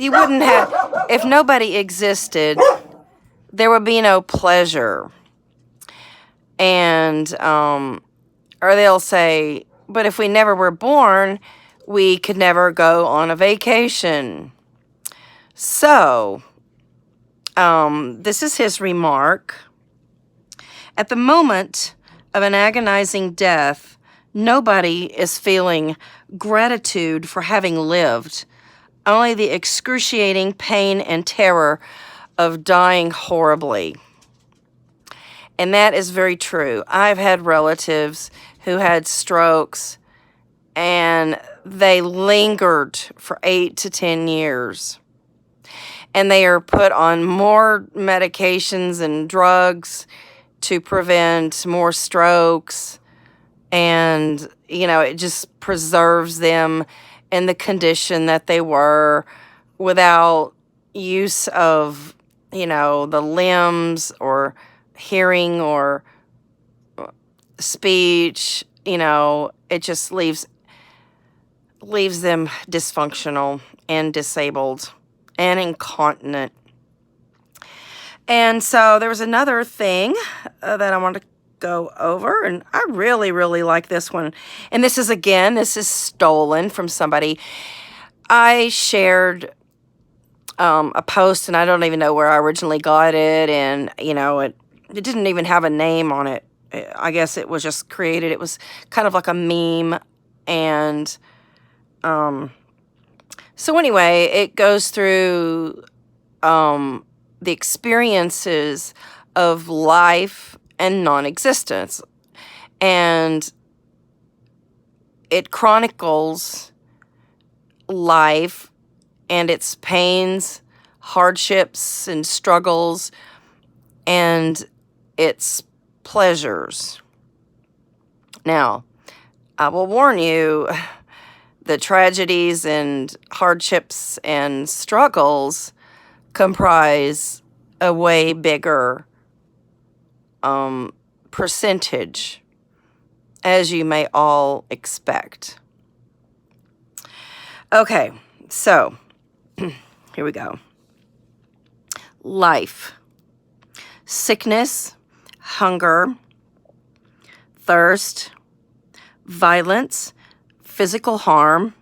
you wouldn't have, if nobody existed, there would be no pleasure. And, or they'll say, but if we never were born, we could never go on a vacation. So, this is his remark. At the moment of an agonizing death, nobody is feeling gratitude for having lived, only the excruciating pain and terror of dying horribly. And that is very true. I've had relatives who had strokes and they lingered for 8 to 10 years. And they are put on more medications and drugs to prevent more strokes. And, it just preserves them in the condition that they were without use of, the limbs or hearing or speech. It just leaves them dysfunctional and disabled and incontinent. And so there was another thing that I wanted to go over, and I really, really like this one. And this is stolen from somebody. I shared a post, and I don't even know where I originally got it, and, it didn't even have a name on it. I guess it was just created. It was kind of like a meme, and so anyway, it goes through the experiences of life and non-existence. And it chronicles life and its pains, hardships, and struggles, and its pleasures. Now, I will warn you, the tragedies and hardships and struggles comprise a way bigger percentage, as you may all expect. Okay, so here we go. Life. Sickness, hunger, thirst, violence, physical harm,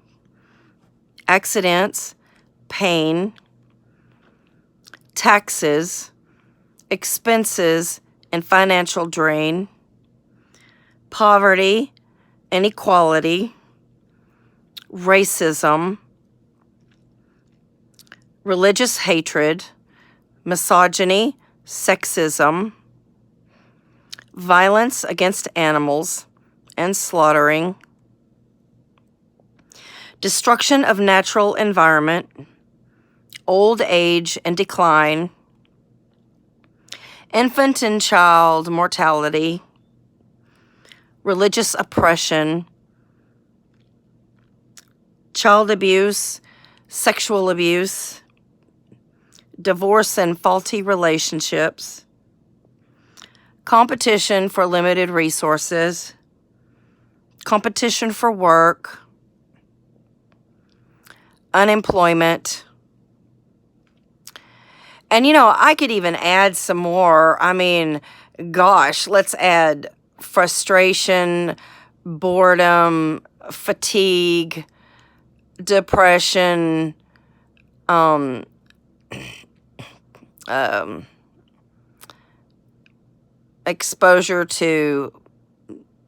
accidents, pain, taxes, expenses, and financial drain, poverty, inequality, racism, religious hatred, misogyny, sexism, violence against animals and slaughtering, destruction of natural environment, old age and decline, infant and child mortality, religious oppression, child abuse, sexual abuse, divorce and faulty relationships, competition for limited resources, competition for work, unemployment. And, I could even add some more. I mean, gosh, let's add frustration, boredom, fatigue, depression, exposure to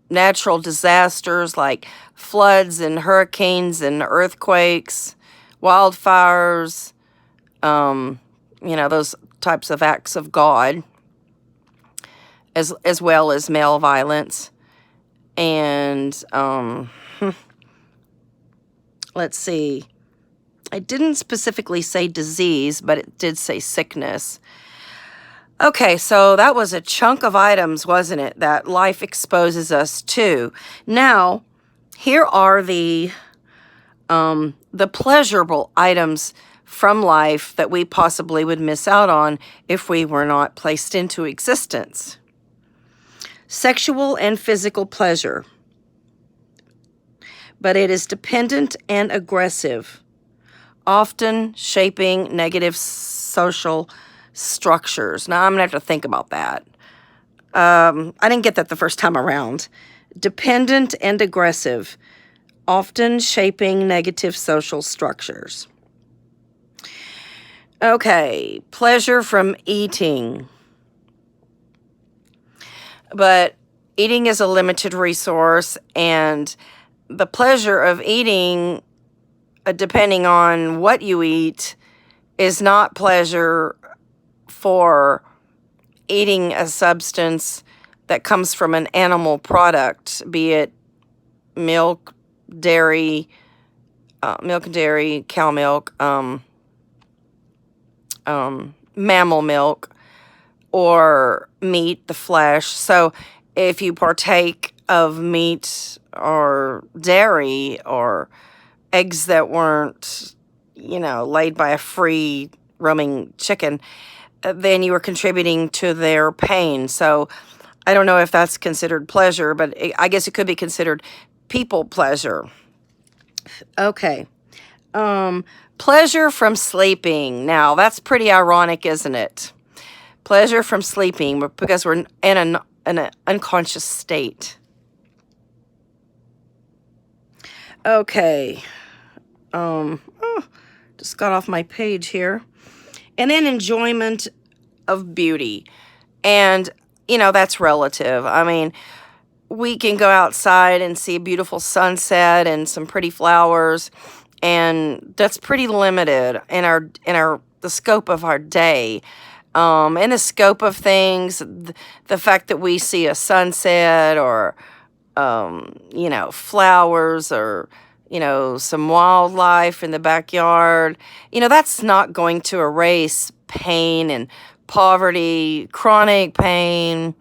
natural disasters like floods and hurricanes and earthquakes, wildfires, those types of acts of God, as well as male violence. And let's see. I didn't specifically say disease, but it did say sickness. Okay, so that was a chunk of items, wasn't it, that life exposes us to. Now, here are the pleasurable items from life that we possibly would miss out on if we were not placed into existence. Sexual and physical pleasure, but it is dependent and aggressive, often shaping negative social structures. Now, I'm going to have to think about that. I didn't get that the first time around. Dependent and aggressive, often shaping negative social structures. Okay, pleasure from eating. But eating is a limited resource, and the pleasure of eating, depending on what you eat, is not pleasure for eating a substance that comes from an animal product, be it milk, dairy, cow milk, mammal milk, or meat, the flesh. So if you partake of meat or dairy or eggs that weren't, laid by a free roaming chicken, then you are contributing to their pain. So I don't know if that's considered pleasure, but I guess it could be considered people pleasure. Okay. Pleasure from sleeping. Now, that's pretty ironic, isn't it? Pleasure from sleeping, because we're in an unconscious state. Okay. Just got off my page here. And then enjoyment of beauty. And, that's relative. I mean, we can go outside and see a beautiful sunset and some pretty flowers, and that's pretty limited in the scope of our day. In the scope of things, the fact that we see a sunset or, flowers or, some wildlife in the backyard, that's not going to erase pain and poverty, chronic pain,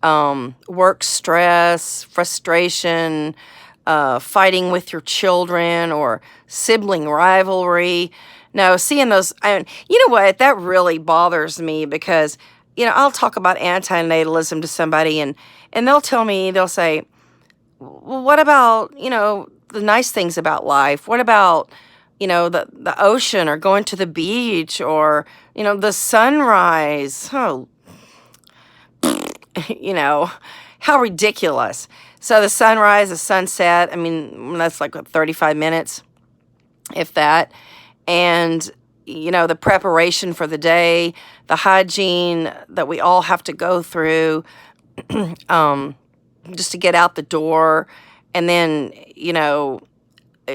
work stress, frustration, fighting with your children or sibling rivalry. No, seeing those, you know what, that really bothers me because, I'll talk about antinatalism to somebody and they'll say, well, what about, the nice things about life? What about, the ocean or going to the beach or, the sunrise? Oh, how ridiculous. So the sunrise, the sunset, that's like 35 minutes, if that. And, the preparation for the day, the hygiene that we all have to go through just to get out the door. And then,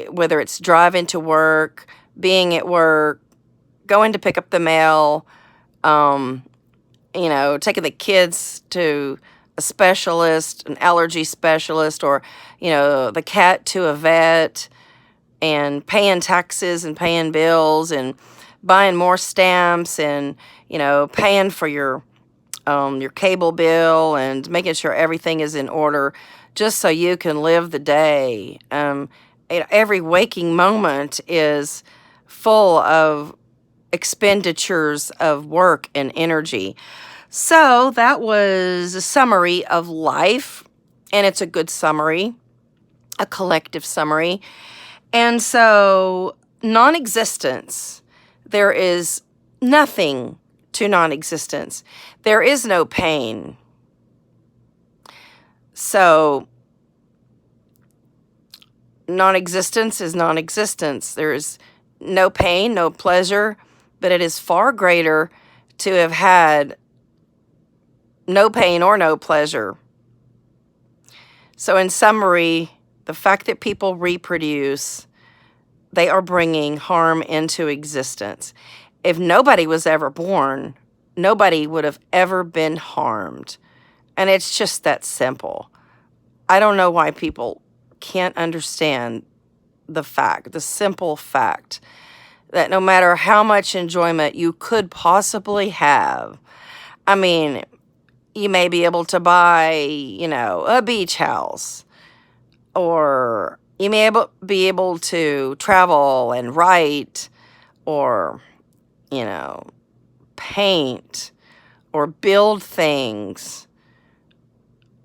whether it's driving to work, being at work, going to pick up the mail, taking the kids to a specialist, an allergy specialist, or, the cat to a vet, and paying taxes and paying bills and buying more stamps and, paying for your cable bill and making sure everything is in order just so you can live the day. Every waking moment is full of expenditures of work and energy. So that was a summary of life, and it's a good summary, a collective summary. And so non-existence, there is nothing to non-existence. There is no pain. So non-existence is non-existence. There is no pain, no pleasure, but it is far greater to have had no pain or no pleasure. So in summary, the fact that people reproduce, they are bringing harm into existence. If nobody was ever born, nobody would have ever been harmed. And it's just that simple. I don't know why people can't understand the simple fact that no matter how much enjoyment you could possibly have, you may be able to buy, a beach house, or you may be able to travel and write, or, paint, or build things.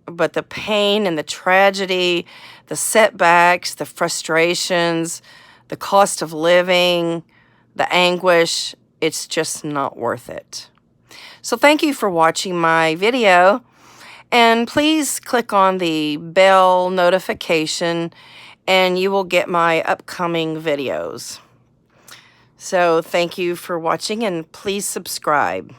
But the pain and the tragedy, the setbacks, the frustrations, the cost of living, the anguish, it's just not worth it. So thank you for watching my video, and please click on the bell notification and you will get my upcoming videos. So thank you for watching, and please subscribe.